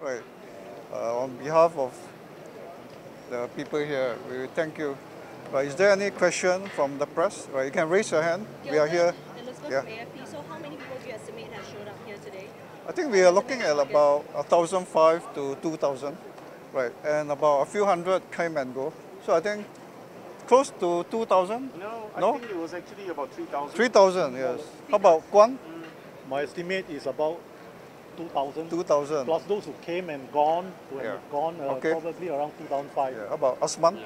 right? On behalf of the people here, we thank you. Right, is there any question from the press? Right, you can raise your hand. We are here. Elizabeth Yeah. from AFP. So how many people do you estimate have showed up here today? I think we are looking at about 1,005 to 2,000, right? And about a few hundred came and go. So I think close to 2,000? No, I No? think it was actually about 3,000. 3,000, yes. How about Kwan? My estimate is about 2,000. 2,000. Plus those who came and gone, Yeah. gone Okay. probably around 2,005. Yeah. How about Osman?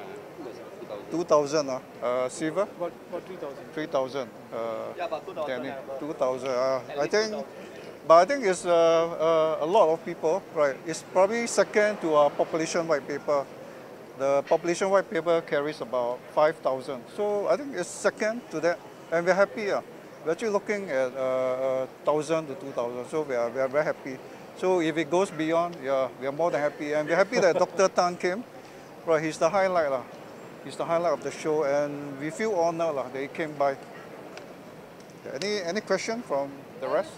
2,000, Siva? About 3,000. 3,000. Yeah, about 2,000. Danny, 2,000. I think, but I think it's a lot of people, right? It's probably second to our population white paper. The population white paper carries about 5,000. So I think it's second to that, and we're happy. We're actually looking at 1,000 to 2,000. So we are very happy. So if it goes beyond, yeah, we are more than happy, and we're happy that Dr. Tan came. Right, he's the highlight. He's the highlight of the show, and we feel honored that he came by. Any question from the rest?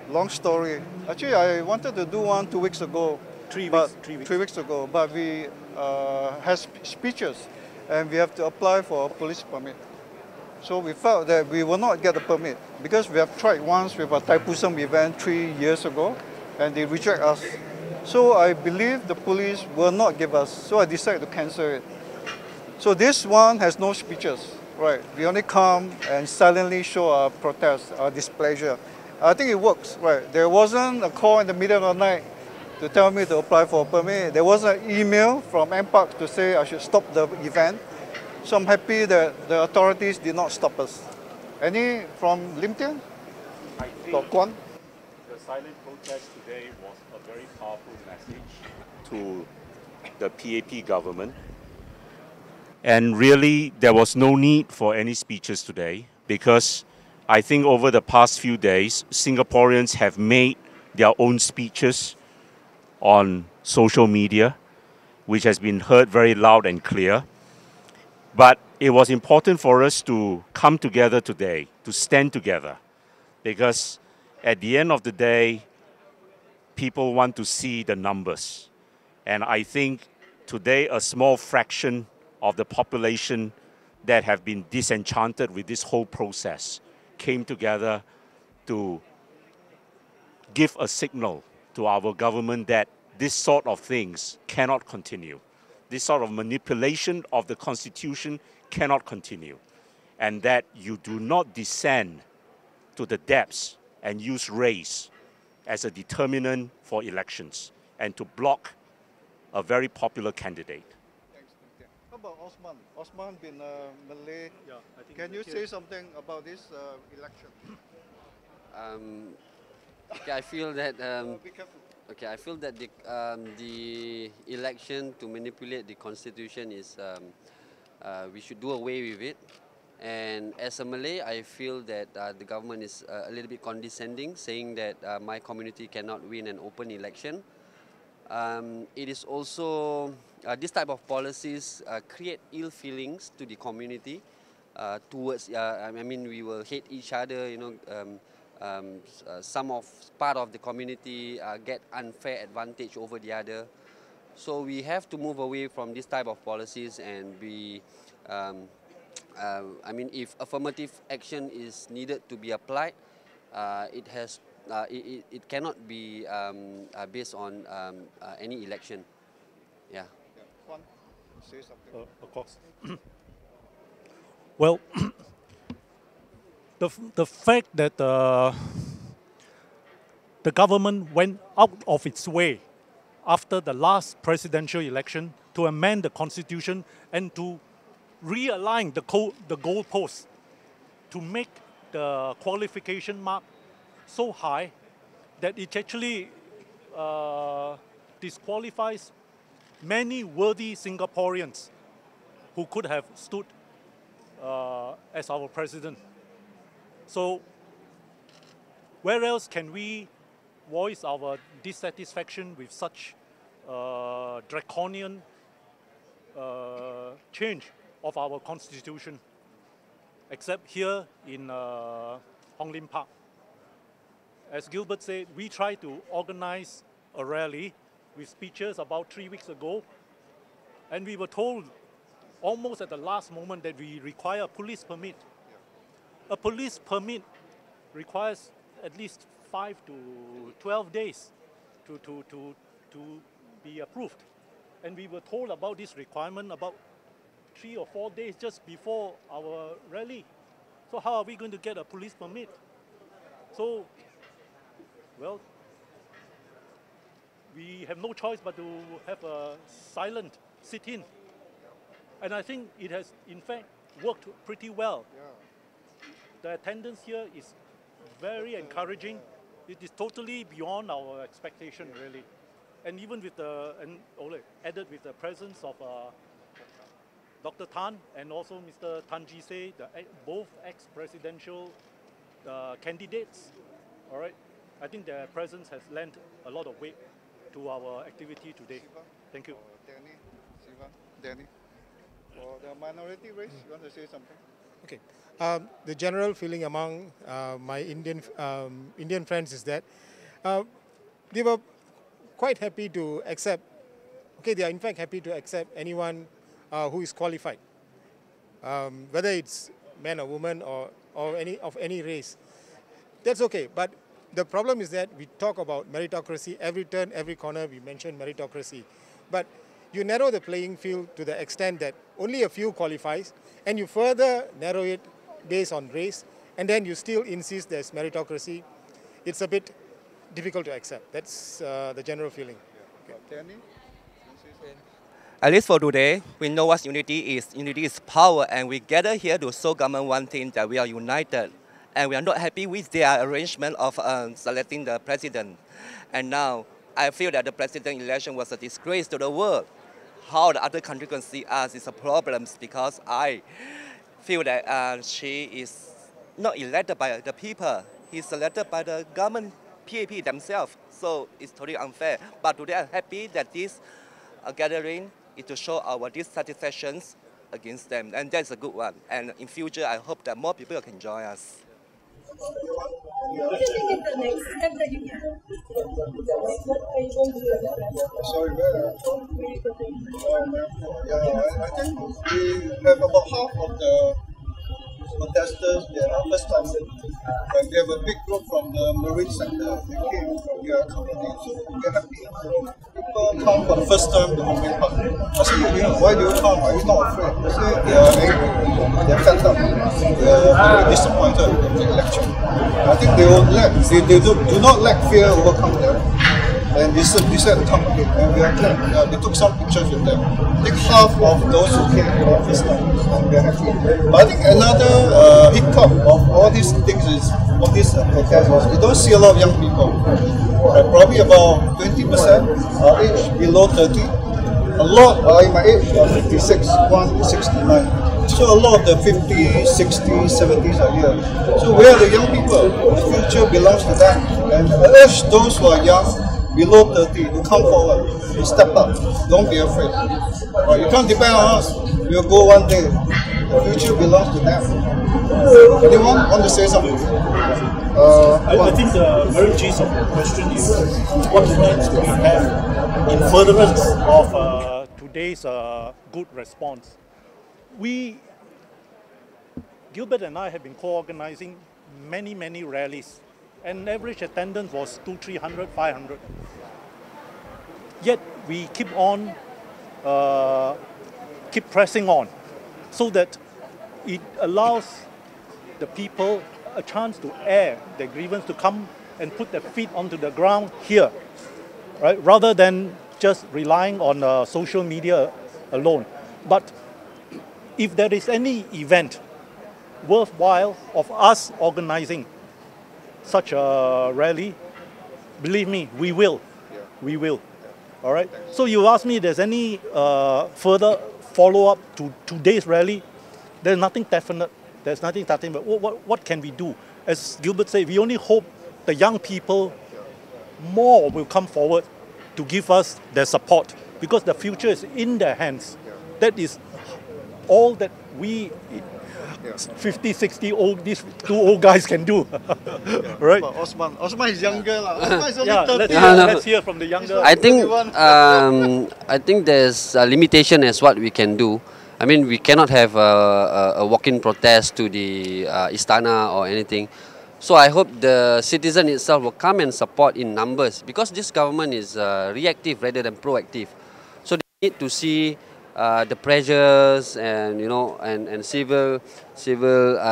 Long story. Actually, I wanted to do one 2 weeks ago. 3 but weeks. 3 weeks ago, but we had speeches, and we have to apply for a police permit. So we felt that we will not get the permit because we have tried once with a Thaipusam event 3 years ago, and they reject us. So I believe the police will not give us. So I decided to cancel it. So this one has no speeches, right? We only come and silently show our protest, our displeasure. I think it works, right? There wasn't a call in the middle of the night to tell me to apply for a permit. There was an email from MPark to say I should stop the event. So I'm happy that the authorities did not stop us. Any from Lim Tian? I think Kwan? the silent protest today was a very powerful message to the PAP government. And really, there was no need for any speeches today because I think over the past few days, Singaporeans have made their own speeches on social media, which has been heard very loud and clear. But it was important for us to come together today, to stand together, because at the end of the day, people want to see the numbers. And I think today a small fraction of the population that have been disenchanted with this whole process came together to give a signal to our government that this sort of things cannot continue. This sort of manipulation of the Constitution cannot continue. And that you do not descend to the depths and use race as a determinant for elections and to block a very popular candidate. Thanks. How about Osman? Osman been Malay. Yeah, I think Can you say something about this election? Okay, I feel that Be careful. okay, I feel that the election to manipulate the constitution is we should do away with it. And as a Malay, I feel that the government is a little bit condescending, saying that my community cannot win an open election. It is also this type of policies create ill feelings to the community towards. I mean, we will hate each other. You know. Some of part of the community get unfair advantage over the other. So we have to move away from this type of policies and be, I mean, if affirmative action is needed to be applied, it cannot be based on any election. Yeah. Kwan, say something. Of course. Well, the fact that the government went out of its way after the last presidential election to amend the constitution and to realign the goalposts to make the qualification mark so high that it actually disqualifies many worthy Singaporeans who could have stood as our president. So where else can we voice our dissatisfaction with such draconian change of our constitution, except here in Hong Lim Park? as Gilbert said, we tried to organize a rally with speeches about 3 weeks ago, and we were told almost at the last moment that we require a police permit. A police permit requires at least 5 to 12 days to be approved. And we were told about this requirement about 3 or 4 days just before our rally. So how are we going to get a police permit? So, well, we have no choice but to have a silent sit-in. And I think it has, in fact, worked pretty well. The attendance here is very encouraging. It is totally beyond our expectation, really. And even with added with the presence of Dr. Tan and also Mr. Tan Jise, both ex-presidential candidates, all right? I think their presence has lent a lot of weight to our activity today. Thank you. Danny, for the minority race, you want to say something? Okay. The general feeling among my Indian friends is that they were quite happy to accept. Okay, they are in fact happy to accept anyone who is qualified, whether it's man or woman or any race. That's okay. But the problem is that we talk about meritocracy every turn, every corner. We mention meritocracy, but you narrow the playing field to the extent that only a few qualifies, and you further narrow it based on race, and then you still insist there's meritocracy. It's a bit difficult to accept. That's the general feeling. Danny? At least for today, we know what unity is. Unity is power, and we gather here to show government one thing, that we are united. And we are not happy with their arrangement of selecting the president. And now, I feel that the president election was a disgrace to the world. How the other country can see us is a problem, because I feel that she is not elected by the people. He's elected by the government, PAP themselves. So it's totally unfair. But today I'm happy that this gathering is to show our dissatisfactions against them. And that's a good one. And in future, I hope that more people can join us. What do you think is the next step that you can do? What are you going to do? Sorry, where? I think we have about half of the protesters, they are first time. And we have a big group from the marine sector. They came from your company, so we're happy. People come for the first time to Hong Lim Park. I said, why do you come? Are you not afraid? They say they are angry, they are fed up, they are very disappointed with the election. I think they will do not let fear overcome them. And they said to come again, and we are glad. We took some pictures with them. I think half of those who came for the first time, and we are happy. But I think another hiccup of all these things is, of this protest was, we don't see a lot of young people. Probably about 20% are aged below 30. A lot are in my age, 56, 1, 69. So a lot of the 50s, 60s, 70s are here. So we are the young people. The future belongs to them. And I urge those who are young, below 30, to come forward, to step up. Don't be afraid. Right, you can't depend on us. We'll go one day. The future belongs to them. Anyone want to say something? I think the very gist of the question is, what plans do we have in furtherance of today's good response? Gilbert and I have been co-organizing many rallies, and average attendance was 200, 300, 500. Yet we keep on, keep pressing on, so that it allows the people a chance to air their grievance, to come and put their feet onto the ground here, right? Rather than just relying on social media alone. But if there is any event worthwhile of us organizing such a rally, believe me, we will. We will. All right? So you ask me if there's any further follow-up to today's rally. There's nothing definite. There's nothing starting, but what can we do? As Gilbert said, we only hope the young people more will come forward to give us their support, because the future is in their hands. That is all that we 50, 60 old, these two old guys can do. Right? But Osman is younger. Osman is only Yeah, 30. let's hear from the younger. I think there's a limitation as what we can do. I mean, we cannot have a walk-in protest to the Istana or anything. So I hope the citizen itself will come and support in numbers, because this government is reactive rather than proactive. So they need to see the pressures and and civil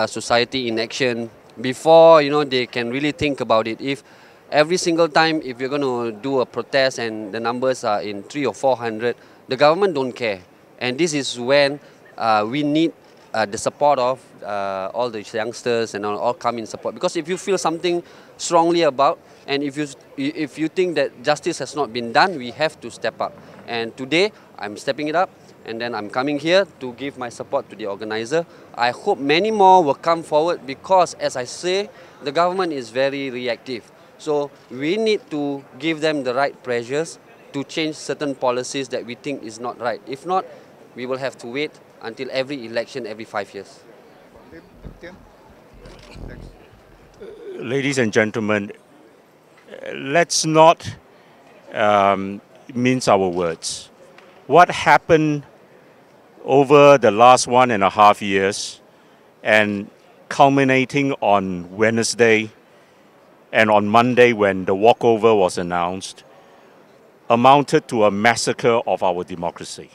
society in action before they can really think about it. If every single time if you're going to do a protest and the numbers are in 300 or 400, the government don't care. And this is when we need the support of all the youngsters and all come in support. Because if you feel something strongly about, and if you think that justice has not been done, we have to step up. And today I'm stepping it up, and then I'm coming here to give my support to the organizer. I hope many more will come forward, because as I say, the government is very reactive. So we need to give them the right pressures to change certain policies that we think is not right. If not, we will have to wait until every election every 5 years. Ladies and gentlemen, let's not mince our words. What happened over the last 1.5 years and culminating on Wednesday and on Monday when the walkover was announced amounted to a massacre of our democracy.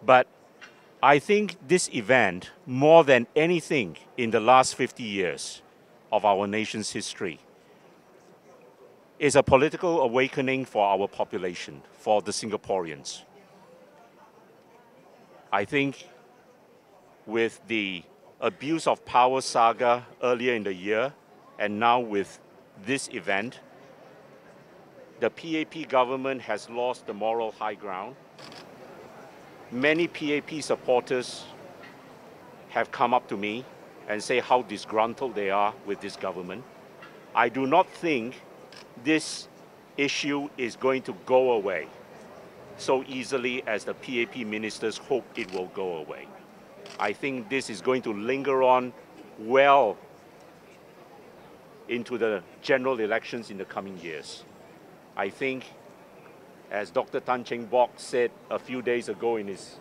But I think this event, more than anything in the last 50 years of our nation's history, is a political awakening for our population, for the Singaporeans. I think with the abuse of power saga earlier in the year, and now with this event, the PAP government has lost the moral high ground. Many PAP supporters have come up to me and say how disgruntled they are with this government. I do not think this issue is going to go away so easily as the PAP ministers hope it will go away. I think this is going to linger on well into the general elections in the coming years. I think, as Dr. Tan Cheng Bock said a few days ago in his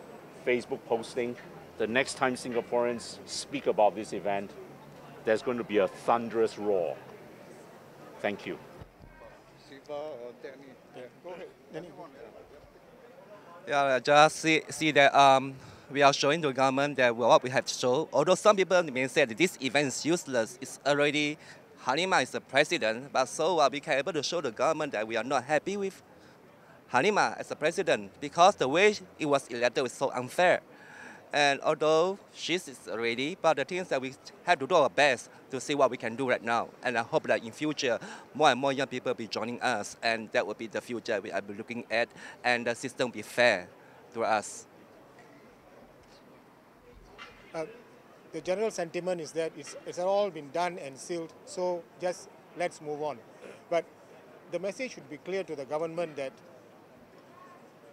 Facebook posting, the next time Singaporeans speak about this event, there's going to be a thunderous roar. Thank you. Yeah, just see that we are showing the government that what we have to show. Although some people may say that this event is useless, it's already Halima is the president, but so we can able to show the government that we are not happy with Halima as the president, because the way it was elected was so unfair. And although she's already, but the things that we have to do our best to see what we can do right now. And I hope that in future, more and more young people will be joining us, and that will be the future we are looking at, and the system will be fair to us. The general sentiment is that it's all been done and sealed, so just let's move on. But the message should be clear to the government that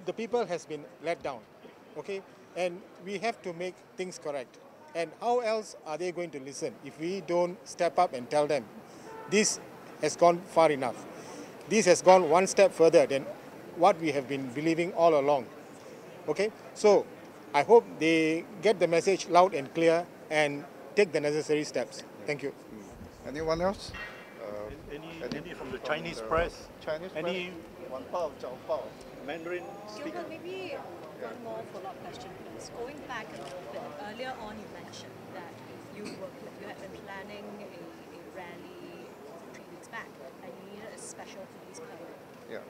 the people has been let down, okay? And we have to make things correct. And how else are they going to listen if we don't step up and tell them, this has gone far enough. This has gone one step further than what we have been believing all along, okay? So I hope they get the message loud and clear and take the necessary steps. Thank you. Anyone else? Any from the Chinese press? Chinese any press? Mandarin speaker? Gilbert, maybe one more follow-up question, please. Going back a little bit, earlier on you mentioned that you had been planning a rally 3 weeks back, and you needed a special police permit. Yeah.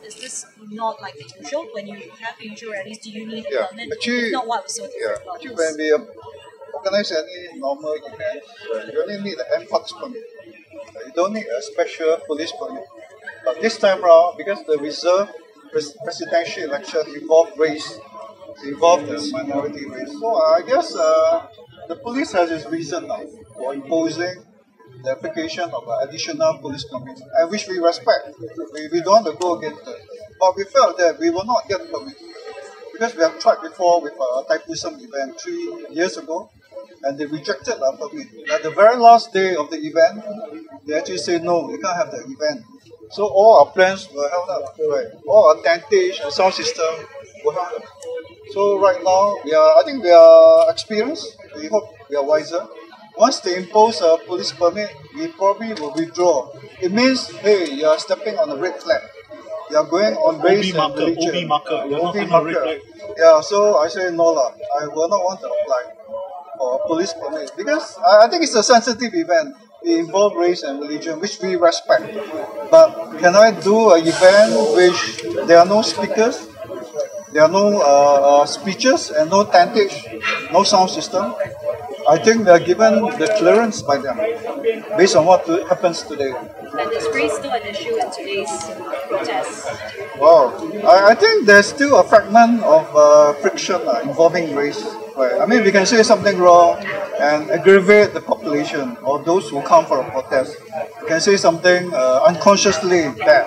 Is this not like the usual? When you have the usual rallies, do you need a permit? Actually, if not, what was so different about actually, this? when we organize any normal event, you only need an MPAX permit. You don't need a special police permit. But this time around, because the reserve presidential election involved race, involved the minority race, so I guess the police has its reason now for imposing the application of additional police permits, and which we respect. We don't want to go against it. But we felt that we will not get the permit. Because we have tried before with a Thaipusam event 3 years ago, and they rejected our permit. At the very last day of the event, they actually say no, you can't have the event. So all our plans were held up, right? All our tentage and sound system were held up. So right now, I think we are experienced. We hope we are wiser. Once they impose a police permit, we probably will withdraw. It means, hey, you are stepping on a red flag. You are going on race and religion. OB marker. You're not OB on a red marker. flag. Yeah, so I say no lah. I will not want to apply for a police permit because I think it's a sensitive event. It involves race and religion, which we respect. But can I do an event which there are no speakers, there are no speeches and no tentage, no sound system? I think we are given the clearance by them based on what happens today. And is race still an issue in today's protest? Wow, I think there's still a fragment of friction involving race. Right? I mean, we can say something wrong and aggravate the population or those who come for a protest. We can say something unconsciously bad.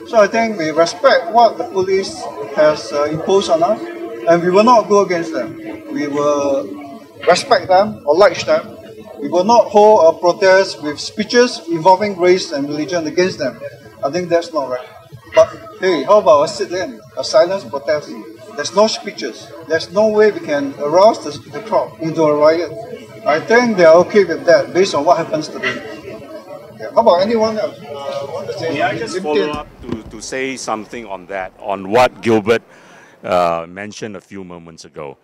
So I think we respect what the police has imposed on us, and we will not go against them. We will respect them, oblige them. We will not hold a protest with speeches involving race and religion against them. I think that's not right. But hey, how about a sit-in, a silence protest? There's no speeches. There's no way we can arouse the crowd into a riot. I think they are okay with that based on what happens today. Yeah. How about anyone else? Want to say May I just follow up to say something on that, on what Gilbert mentioned a few moments ago.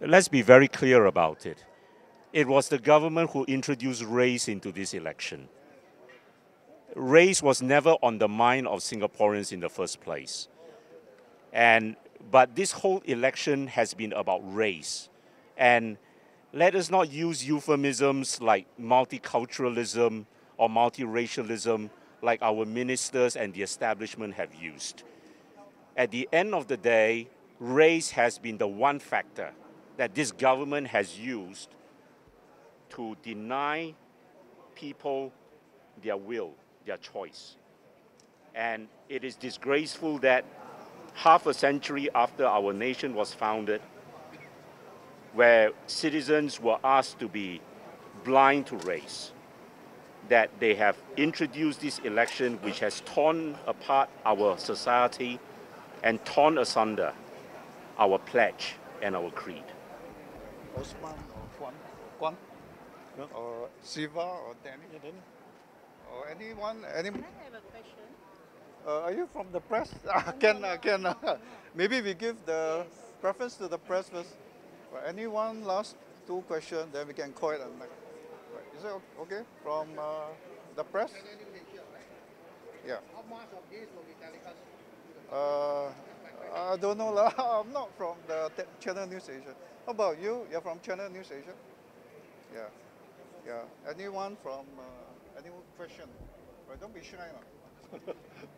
Let's be very clear about it. It was the government who introduced race into this election. Race was never on the mind of Singaporeans in the first place. But this whole election has been about race. And let us not use euphemisms like multiculturalism or multiracialism like our ministers and the establishment have used. At the end of the day, race has been the one factor that this government has used to deny people their will, their choice. And it is disgraceful that half a century after our nation was founded, where citizens were asked to be blind to race, that they have introduced this election which has torn apart our society and torn asunder our pledge and our creed. Osman or Kwan? Or Siva or Danny? Or anyone? I have a question. Are you from the press? Can. Maybe we give the preference to the press first. Anyone last 2 questions, then we can call it a night. Is it okay? From the press? Yeah. How much of this will be telecast? I don't know. I'm not from the Channel News Asia. How about you? You're from Channel News Asia? Yeah. Yeah. Anyone from any question? Right, don't be shy.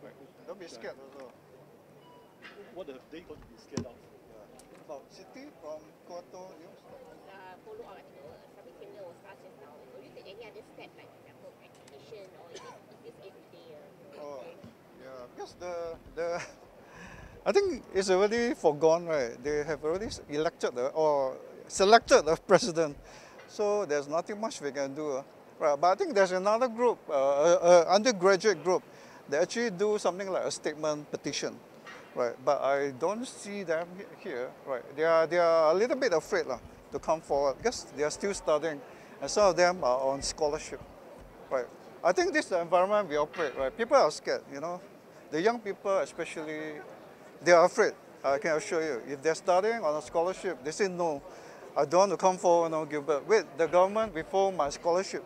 Right. Don't be scared also. What are they going to be scared of? Yeah. About Siti from Koto News? Follow up, something similar was asked just now. Will you take any other step, like for example, recognition, or is this everyday? Oh, yeah. Because the I think it's already forgone, right? They have already elected or selected the president, so there's nothing much we can do. Right, but I think there's another group, undergraduate group, they actually do something like a statement petition, right? But I don't see them here, right? They are a little bit afraid to come forward because they are still studying, and some of them are on scholarship, right? I think this is the environment we operate, right? People are scared, you know. The young people especially, they are afraid, I can assure you. If they're studying on a scholarship, they say no, I don't want to come forward, no, Gilbert. Wait, the government before my scholarship.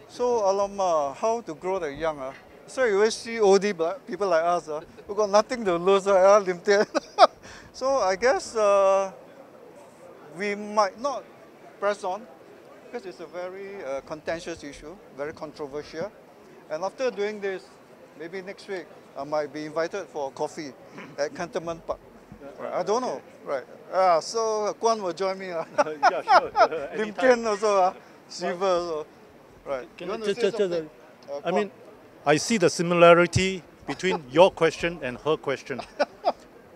So, alamak, how to grow the young? So you always see OD people like us who got nothing to lose, Lim Tian. So I guess we might not press on because it's a very contentious issue, very controversial. And after doing this, maybe next week, I might be invited for coffee at Cantonment Park. Right, I don't know, right? So Kwan will join me. Yeah, sure. Lim Tian also, Siva also. Right. I mean, I see the similarity between your question and her question.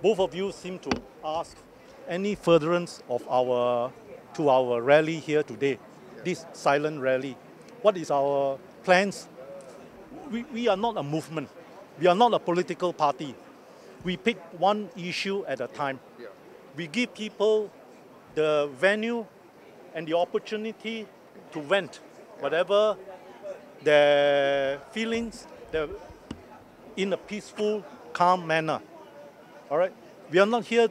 Both of you seem to ask any furtherance of our rally here today, this silent rally. What is our plans? We are not a movement. We are not a political party. We pick one issue at a time. We give people the venue and the opportunity to vent whatever their feelings in a peaceful, calm manner. All right? We are not here.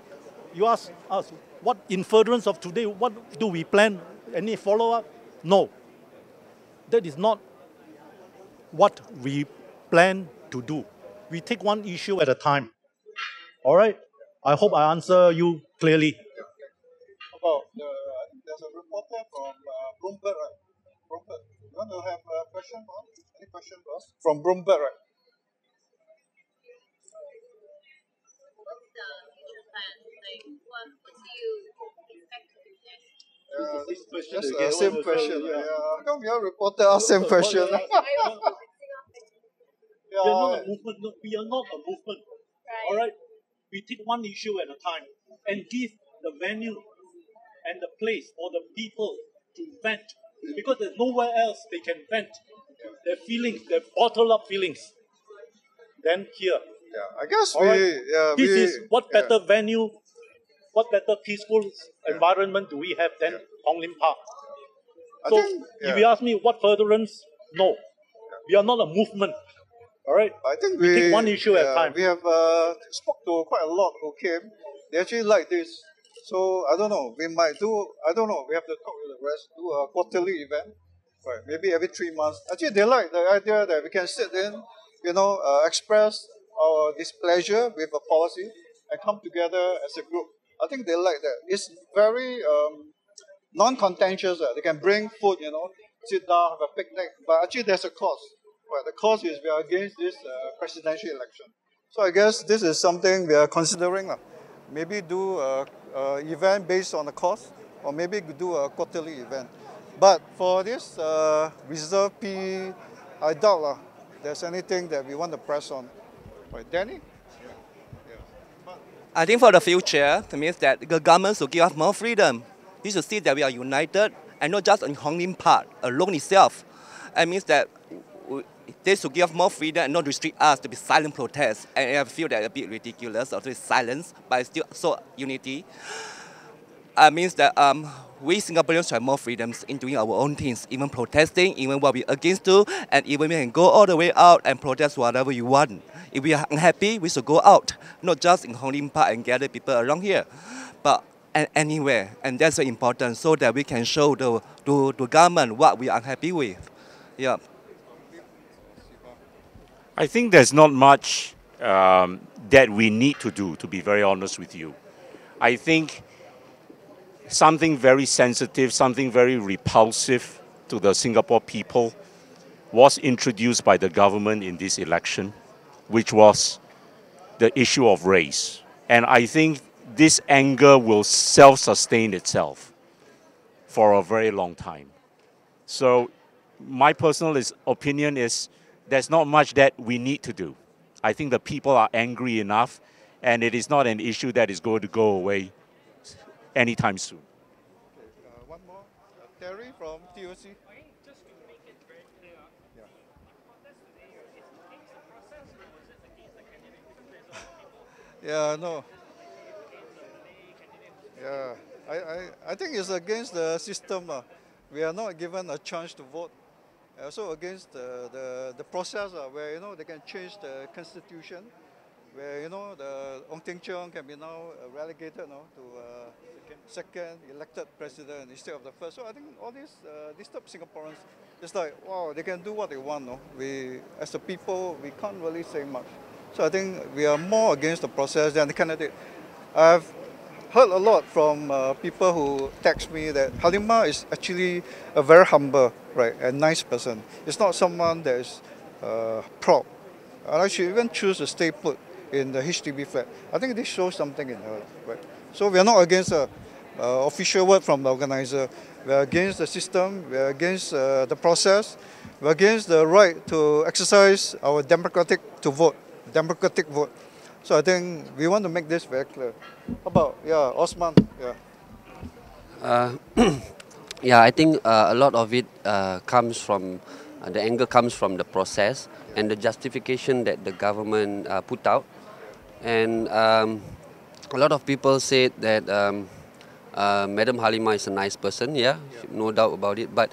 You ask us, what in furtherance of today, what do we plan? Any follow-up? No. That is not what we plan to do. We take one issue at a time. All right? I hope I answer you clearly. About I think there's a reporter from Bloomberg, right? Bloomberg. You want to have a question, Bob? Any question, Bob? From Bloomberg, right? Just the same question. Yeah. How come your reporter asked same question? We are not a movement. No, we are not a movement. All right? We take one issue at a time and give the venue and the place for the people to vent, because there's nowhere else they can vent their feelings, their bottled up feelings, than here. Yeah, I guess this is what better venue, what better peaceful environment do we have than Hong Lim Park? So if you ask me what furtherance, no. We are not a movement. All right? I think we take one issue at a time. We have spoke to quite a lot who came. They actually like this. So I don't know. We might do. I don't know. We have to talk with the rest. Do a quarterly event, right? Maybe every 3 months. Actually, they like the idea that we can sit in, express our displeasure with a policy and come together as a group. I think they like that. It's very non-contentious. They can bring food, sit down, have a picnic. But actually, there's a cost. Right, the cost is we are against this presidential election. So I guess this is something we are considering. Maybe do an event based on the cost, or maybe do a quarterly event. But for this Reserve P, I doubt there's anything that we want to press on. Right, Danny? I think for the future, it means that the government should give us more freedom. We should see that we are united, and not just in Hong Lim Park alone itself. It means that they should give us more freedom and not restrict us to be silent protests. And I feel that a bit ridiculous, although it's silence, but it's still so unity. It means that we Singaporeans have more freedoms in doing our own things, even protesting, even what we're against to, and even we can go all the way out and protest whatever you want. If we are unhappy, we should go out, not just in Hong Lim Park and gather people around here, but anywhere. And that's very important, so that we can show the government what we are unhappy with. Yeah. I think there's not much that we need to do, to be very honest with you. I think something very sensitive, something very repulsive to the Singapore people was introduced by the government in this election, which was the issue of race. And I think this anger will self-sustain itself for a very long time. So my personal opinion is there's not much that we need to do. I think the people are angry enough, and it is not an issue that is going to go away anytime soon. Okay, one more. Terry from TOC. Just to make it very clear, the protest today is against the process or is it against the candidate? Because there's a lot of people Yeah, no. Yeah, I think it's against the system. We are not given a chance to vote. Also against the process where they can change the constitution, where the Ong Teng Cheong can be now relegated to second elected president instead of the first. So I think all these disturb Singaporeans. It's like, wow, they can do what they want. We as a people, we can't really say much. So I think we are more against the process than the candidate. I've heard a lot from people who text me that Halima is actually a very humble, and nice person. It's not someone that is proud. And she even choose to stay put in the HDB flat. I think this shows something in her, right? So we are not against official word from the organizer. We are against the system. We are against the process. We are against the right to exercise our democratic vote. So I think we want to make this very clear. How about, yeah, Osman? Yeah. Yeah, I think a lot of it comes from, the anger comes from the process and the justification that the government put out. And a lot of people said that Madam Halima is a nice person, yeah, no doubt about it. But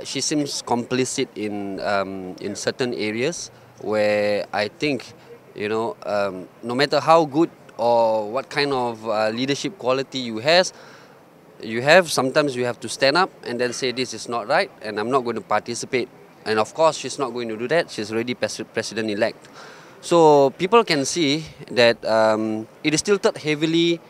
she seems complicit in certain areas where I think, you know, no matter how good or what kind of leadership quality you have, sometimes you have to stand up and then say this is not right and I'm not going to participate. And of course, she's not going to do that. She's already president-elect. So people can see that it is tilted heavily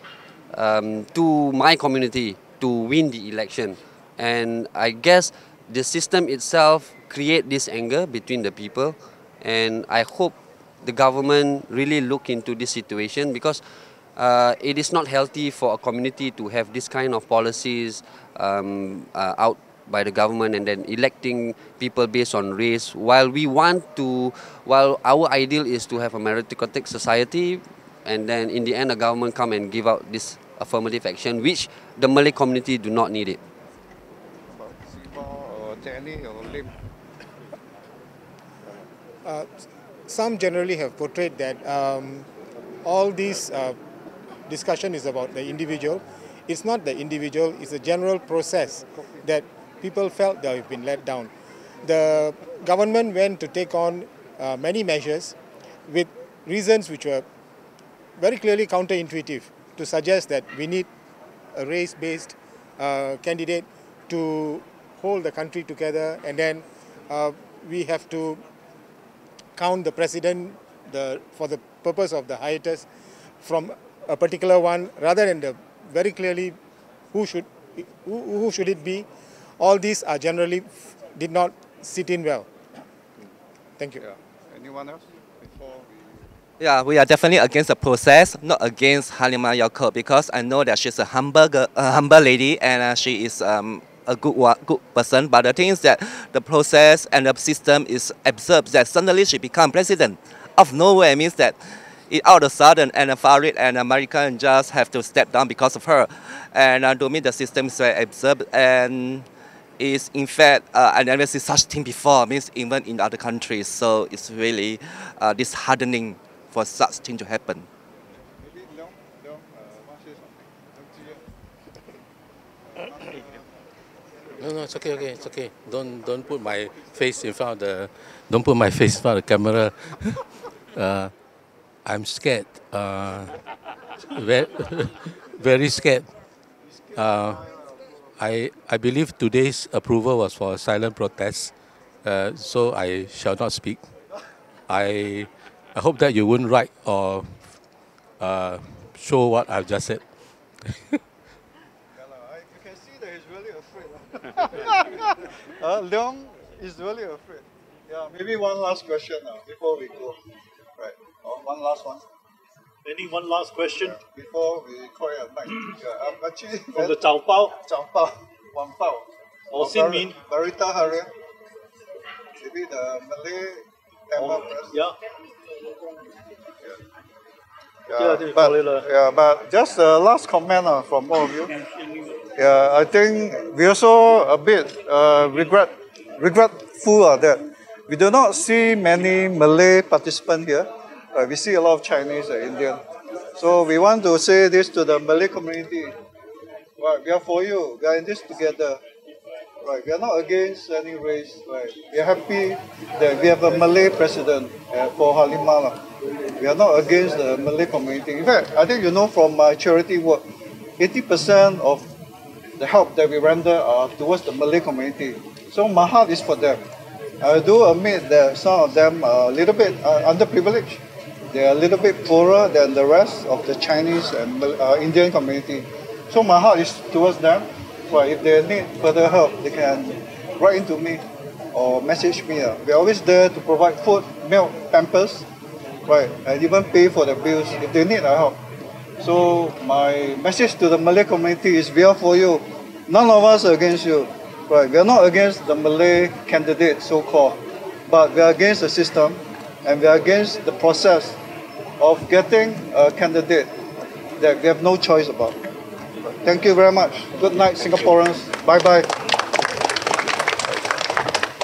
to my community to win the election. And I guess the system itself create this anger between the people. And I hope the government really look into this situation, because it is not healthy for a community to have this kind of policies out by the government and then electing people based on race. While our ideal is to have a meritocratic society, and then in the end the government come and give out this affirmative action, which the Malay community do not need it. About Sibor or Danny or Lim? Some generally have portrayed that all these discussion is about the individual. It's not the individual, it's a general process that people felt they have been let down. The government went to take on many measures with reasons which were very clearly counterintuitive, to suggest that we need a race-based candidate to hold the country together, and then we have to count the president for the purpose of the hiatus from a particular one, rather than the very clearly who should it be. All these are generally did not sit in well. Thank you. Yeah. Anyone else? Before we... Yeah, we are definitely against the process, not against Halima Yacob, because I know that she's a humble lady, and she is a good person. But the thing is that the process and the system is absurd, that suddenly she become president of nowhere. It means that all of a sudden, and Farid and American just have to step down because of her. And to me, the system is very absurd, and is in fact, I never see such thing before, means even in other countries. So it's really disheartening for such thing to happen. Maybe Leong want to say something? No, it's okay. Don't put my face in front of the camera. I'm scared. Very scared. I believe today's approval was for a silent protest, so I shall not speak. I hope that you wouldn't write or show what I've just said. You can see that he's really afraid. Leong is really afraid. Yeah, maybe one last question before we go. Right, one last one. Any one last question? Before we call it a night. Actually, From the Chao Pao? Chao Pao, Wan Pao. Or Sin Min? Barita Harian. Maybe the Malay Tamil press. Yeah. But just a last comment from all of you. Yeah, I think we also a bit regretful that we do not see many Malay participants here. We see a lot of Chinese and Indian. So we want to say this to the Malay community. Right, we are for you. We are in this together. Right, we are not against any race. Right, we are happy that we have a Malay president for Halima. We are not against the Malay community. In fact, I think you know from my charity work, 80% of the help that we render are towards the Malay community. So my heart is for them. I do admit that some of them are a little bit underprivileged. They are a little bit poorer than the rest of the Chinese and Indian community. So my heart is towards them. But if they need further help, they can write into me or message me. We're always there to provide food, milk, pampers, right, and even pay for the bills if they need our help. So my message to the Malay community is we are for you. None of us are against you. Right, we are not against the Malay candidate, so-called, but we are against the system, and we are against the process of getting a candidate that we have no choice about. Thank you very much. Good night, Singaporeans. Bye-bye.